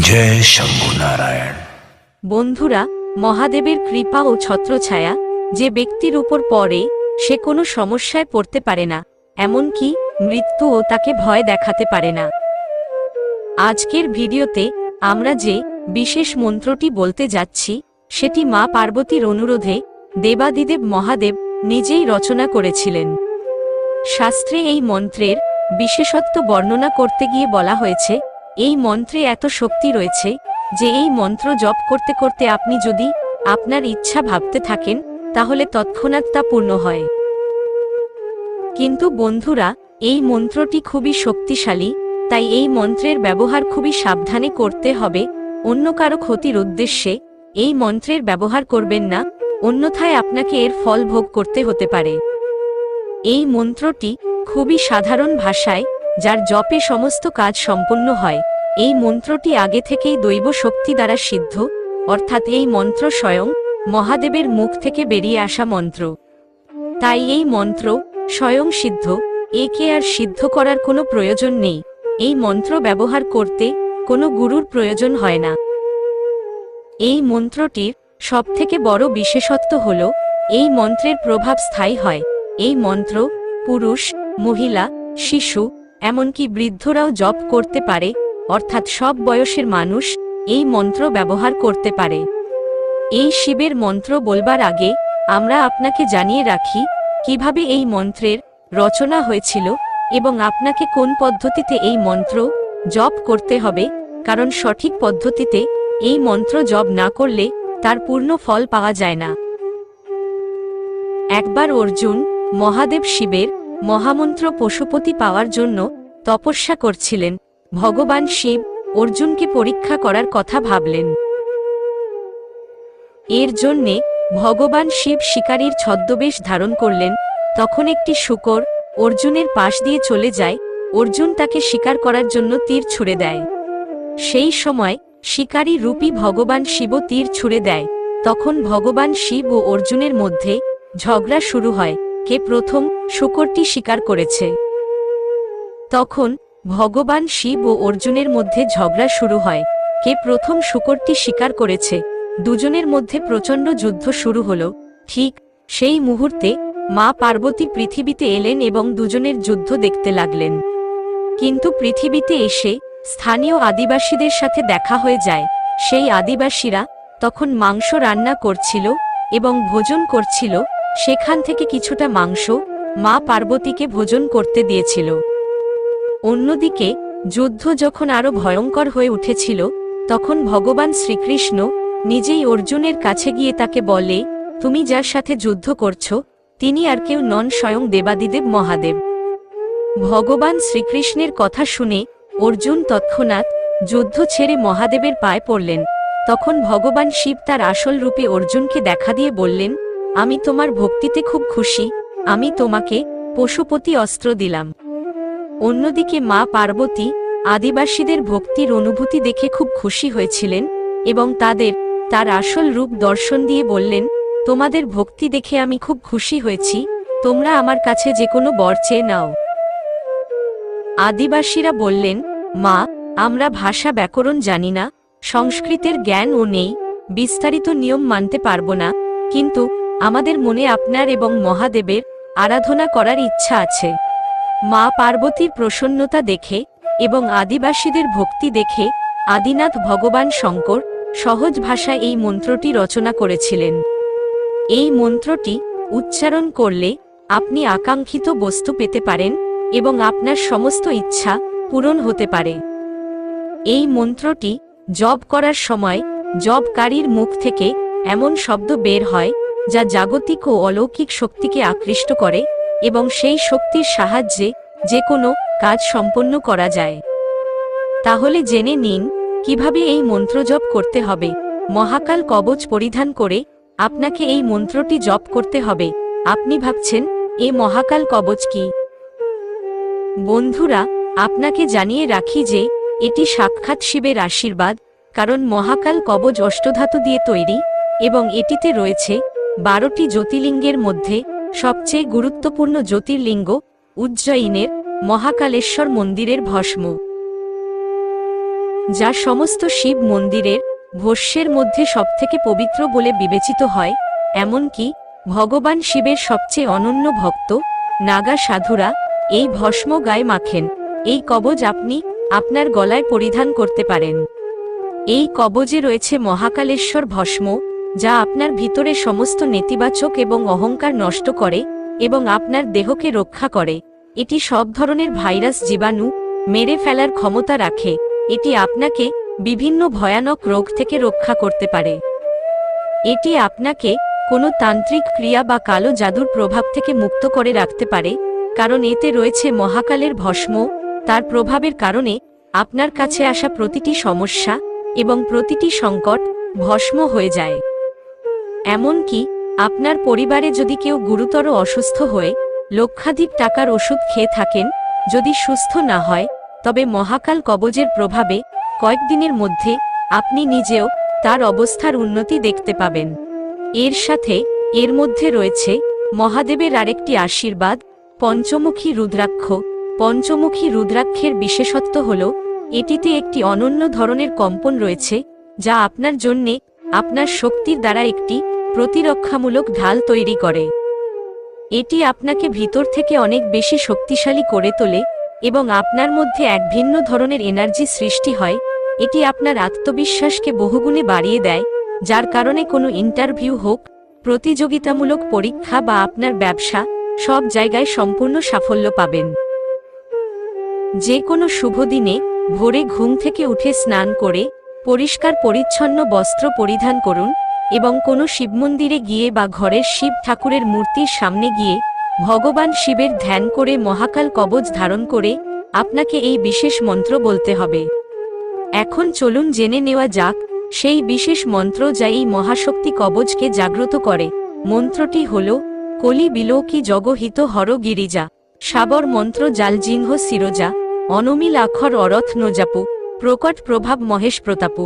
जय शंभु नारायण। বন্ধুরা, মহাদেবের কৃপা ও ছত্রছায়া যে ব্যক্তির উপর পড়ে সে কোনো সমস্যায় পড়তে পারে না, এমনকি মৃত্যুও তাকে ভয় দেখাতে পারে না। আজকের ভিডিওতে আমরা যে বিশেষ মন্ত্রটি বলতে যাচ্ছি সেটি মা পার্বতীর অনুরোধে দেবাদিদেব মহাদেব নিজেই রচনা করেছিলেন। শাস্ত্রে এই মন্ত্রের বিশেষত্ব বর্ণনা করতে গিয়ে বলা হয়েছে, এই মন্ত্রে এত শক্তি রয়েছে যে এই মন্ত্র জপ করতে করতে আপনি যদি আপনার ইচ্ছা ভাবতে থাকেন তাহলে তৎক্ষণাৎ তা পূর্ণ হয়। কিন্তু বন্ধুরা, এই মন্ত্রটি খুবই শক্তিশালী, তাই এই মন্ত্রের ব্যবহার খুবই সাবধানে করতে হবে। অন্য কারো ক্ষতির উদ্দেশ্যে এই মন্ত্রের ব্যবহার করবেন না, অন্যথায় আপনাকে এর ফল ভোগ করতে হতে পারে। এই মন্ত্রটি খুবই সাধারণ ভাষায়, যার জপে সমস্ত কাজ সম্পন্ন হয়। এই মন্ত্রটি আগে থেকেই দৈব শক্তি দ্বারা সিদ্ধ, অর্থাৎ এই মন্ত্র স্বয়ং মহাদেবের মুখ থেকে বেরিয়ে আসা মন্ত্র। তাই এই মন্ত্র স্বয়ং সিদ্ধ, একে আর সিদ্ধ করার কোনো প্রয়োজন নেই। এই মন্ত্র ব্যবহার করতে কোনো গুরুর প্রয়োজন হয় না। এই মন্ত্রটির সবথেকে বড় বিশেষত্ব হল এই মন্ত্রের প্রভাব স্থায়ী হয়। এই মন্ত্র পুরুষ, মহিলা, শিশু, এমনকি বৃদ্ধরাও জপ করতে পারে, অর্থাৎ সব বয়সের মানুষ এই মন্ত্র ব্যবহার করতে পারে। এই শিবের মন্ত্র বলবার আগে আমরা আপনাকে জানিয়ে রাখি কিভাবে এই মন্ত্রের রচনা হয়েছিল এবং আপনাকে কোন পদ্ধতিতে এই মন্ত্র জপ করতে হবে, কারণ সঠিক পদ্ধতিতে এই মন্ত্র জপ না করলে তার পূর্ণ ফল পাওয়া যায় না। একবার অর্জুন মহাদেব শিবের মহামন্ত্র পশুপতি পাওয়ার জন্য তপস্যা করছিলেন। ভগবান শিব অর্জুনকে পরীক্ষা করার কথা ভাবলেন। এর জন্যে ভগবান শিব শিকারীর ছদ্মবেশ ধারণ করলেন। তখন একটি শূকর অর্জুনের পাশ দিয়ে চলে যায়। অর্জুন তাকে শিকার করার জন্য তীর ছুঁড়ে দেয়। সেই সময় শিকারী রূপী ভগবান শিবও তীর ছুঁড়ে দেয়। তখন ভগবান শিব ও অর্জুনের মধ্যে ঝগড়া শুরু হয়, কে প্রথম শূকরটি শিকার করেছে। তখন ভগবান শিব ও অর্জুনের মধ্যে ঝগড়া শুরু হয়, কে প্রথম শূকরটি শিকার করেছে। দুজনের মধ্যে প্রচণ্ড যুদ্ধ শুরু হলো। ঠিক সেই মুহূর্তে মা পার্বতী পৃথিবীতে এলেন এবং দুজনের যুদ্ধ দেখতে লাগলেন। কিন্তু পৃথিবীতে এসে স্থানীয় আদিবাসীদের সাথে দেখা হয়ে যায়। সেই আদিবাসীরা তখন মাংস রান্না করছিল এবং ভোজন করছিল। সেখান থেকে কিছুটা মাংস মা পার্বতীকে ভোজন করতে দিয়েছিল। অন্যদিকে যুদ্ধ যখন আরো ভয়ঙ্কর হয়ে উঠেছিল, তখন ভগবান শ্রীকৃষ্ণ নিজেই অর্জুনের কাছে গিয়ে তাকে বলে, তুমি যার সাথে যুদ্ধ করছো তিনি আর কেউ নন, স্বয়ং দেবাদিদেব মহাদেব। ভগবান শ্রীকৃষ্ণের কথা শুনে অর্জুন তৎক্ষণাৎ যুদ্ধ ছেড়ে মহাদেবের পায়ে পড়লেন। তখন ভগবান শিব তার আসল রূপে অর্জুনকে দেখা দিয়ে বললেন, আমি তোমার ভক্তিতে খুব খুশি, আমি তোমাকে পশুপতি অস্ত্র দিলাম। অন্যদিকে মা পার্বতী আদিবাসীদের ভক্তির অনুভূতি দেখে খুব খুশি হয়েছিলেন এবং তার আসল রূপ দর্শন দিয়ে বললেন, তোমাদের ভক্তি দেখে আমি খুব খুশি হয়েছি, তোমরা আমার কাছে যে কোনো বর চেয়ে নাও। আদিবাসীরা বললেন, মা, আমরা ভাষা ব্যাকরণ জানি না, সংস্কৃতের জ্ঞানও নেই, বিস্তারিত নিয়ম মানতে পারবো না, কিন্তু আমাদের মনে আপনার এবং মহাদেবের আরাধনা করার ইচ্ছা আছে। মা পার্বতীর প্রসন্নতা দেখে এবং আদিবাসীদের ভক্তি দেখে আদিনাথ ভগবান শঙ্কর সহজ ভাষায় এই মন্ত্রটি রচনা করেছিলেন। এই মন্ত্রটি উচ্চারণ করলে আপনি আকাঙ্ক্ষিত বস্তু পেতে পারেন এবং আপনার সমস্ত ইচ্ছা পূরণ হতে পারে। এই মন্ত্রটি জপ করার সময় জপকারীর মুখ থেকে এমন শব্দ বের হয় যা জাগতিক ও অলৌকিক শক্তিকে আকৃষ্ট করে এবং সেই শক্তির সাহায্যে যে কোনো কাজ সম্পন্ন করা যায়। তাহলে জেনে নিন কিভাবে এই মন্ত্র জপ করতে হবে। মহাকাল কবচ পরিধান করে আপনাকে এই মন্ত্রটি জপ করতে হবে। আপনি ভাবছেন, এ মহাকাল কবচ কি? বন্ধুরা, আপনাকে জানিয়ে রাখি যে এটি সাক্ষাৎ শিবের আশীর্বাদ, কারণ মহাকাল কবচ অষ্টধাতু দিয়ে তৈরি এবং এটিতে রয়েছে 12টি জ্যোতির্লিঙ্গের মধ্যে সবচেয়ে গুরুত্বপূর্ণ জ্যোতির্লিঙ্গ উজ্জয়িনের মহাকালেশ্বর মন্দিরের ভস্ম। যা সমস্ত শিব মন্দিরের ভস্যের মধ্যে সবথেকে পবিত্র বলে বিবেচিত হয়। এমনকি ভগবান শিবের সবচেয়ে অনন্য ভক্ত নাগা সাধুরা এই ভস্ম গায়ে মাখেন। এই কবজ আপনি আপনার গলায় পরিধান করতে পারেন। এই কবজে রয়েছে মহাকালেশ্বর ভস্ম, যা আপনার ভিতরে সমস্ত নেতিবাচক এবং অহংকার নষ্ট করে এবং আপনার দেহকে রক্ষা করে। এটি সব ধরনের ভাইরাস জীবাণু মেরে ফেলার ক্ষমতা রাখে। এটি আপনাকে বিভিন্ন ভয়ানক রোগ থেকে রক্ষা করতে পারে। এটি আপনাকে কোনো তান্ত্রিক ক্রিয়া বা কালো জাদুর প্রভাব থেকে মুক্ত করে রাখতে পারে, কারণ এতে রয়েছে মহাকালের ভস্ম। তার প্রভাবের কারণে আপনার কাছে আসা প্রতিটি সমস্যা এবং প্রতিটি সংকট ভস্ম হয়ে যায়। এমনকি আপনার পরিবারে যদি কেউ গুরুতর অসুস্থ হয়ে লক্ষাধিক টাকার ওষুধ খেয়ে থাকেন, যদি সুস্থ না হয়, তবে মহাকাল কবজের প্রভাবে কয়েকদিনের মধ্যে আপনি নিজেও তার অবস্থার উন্নতি দেখতে পাবেন। এর সাথে এর মধ্যে রয়েছে মহাদেবের আরেকটি আশীর্বাদ, পঞ্চমুখী রুদ্রাক্ষ। পঞ্চমুখী রুদ্রাক্ষের বিশেষত্ব হল এটিতে একটি অনন্য ধরনের কম্পন রয়েছে, যা আপনার জন্যে আপনার শক্তির দ্বারা একটি প্রতিরক্ষামূলক ঢাল তৈরি করে। এটি আপনাকে ভিতর থেকে অনেক বেশি শক্তিশালী করে তোলে এবং আপনার মধ্যে এক ভিন্ন ধরনের এনার্জি সৃষ্টি হয়। এটি আপনার আত্মবিশ্বাসকে বহুগুণে বাড়িয়ে দেয়, যার কারণে কোনো ইন্টারভিউ হোক, প্রতিযোগিতামূলক পরীক্ষা বা আপনার ব্যবসা, সব জায়গায় সম্পূর্ণ সাফল্য পাবেন। যে কোনো শুভ দিনে ভোরে ঘুম থেকে উঠে স্নান করে পরিষ্কার পরিচ্ছন্ন বস্ত্র পরিধান করুন এবং কোনো শিবমন্দিরে গিয়ে বা ঘরের শিব ঠাকুরের মূর্তির সামনে গিয়ে ভগবান শিবের ধ্যান করে মহাকাল কবচ ধারণ করে আপনাকে এই বিশেষ মন্ত্র বলতে হবে। এখন চলুন জেনে নেওয়া যাক সেই বিশেষ মন্ত্র যা এই মহাশক্তি কবচকে জাগ্রত করে। মন্ত্রটি হল কলি বিলোকি জগহিত হর গিরিজা সাবর মন্ত্র জালজিহ্ন শিরোজা অনমিল আখর অরথ নজাপু প্রকট প্রভাব মহেশ প্রতাপু।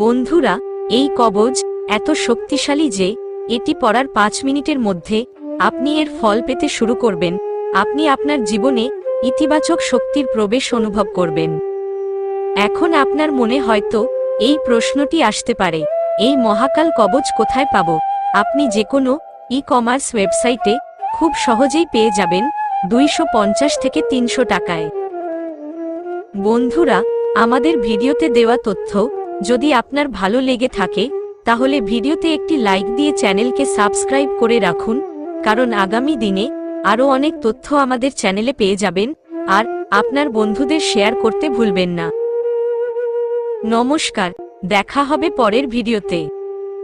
বন্ধুরা, এই কবচ এত শক্তিশালী যে এটি পড়ার 5 মিনিটের মধ্যে আপনি এর ফল পেতে শুরু করবেন। আপনি আপনার জীবনে ইতিবাচক শক্তির প্রবেশ অনুভব করবেন। এখন আপনার মনে হয়তো এই প্রশ্নটি আসতে পারে, এই মহাকাল কবচ কোথায় পাব? আপনি যে কোনো ই-কমার্স ওয়েবসাইটে খুব সহজেই পেয়ে যাবেন 250 থেকে 300 টাকায়। বন্ধুরা, আমাদের ভিডিওতে দেওয়া তথ্য যদি আপনার ভালো লেগে থাকে তাহলে ভিডিওতে একটি লাইক দিয়ে চ্যানেলকে সাবস্ক্রাইব করে রাখুন, কারণ আগামী দিনে আরও অনেক তথ্য আমাদের চ্যানেলে পেয়ে যাবেন। আর আপনার বন্ধুদের শেয়ার করতে ভুলবেন না। নমস্কার, দেখা হবে পরের ভিডিওতে।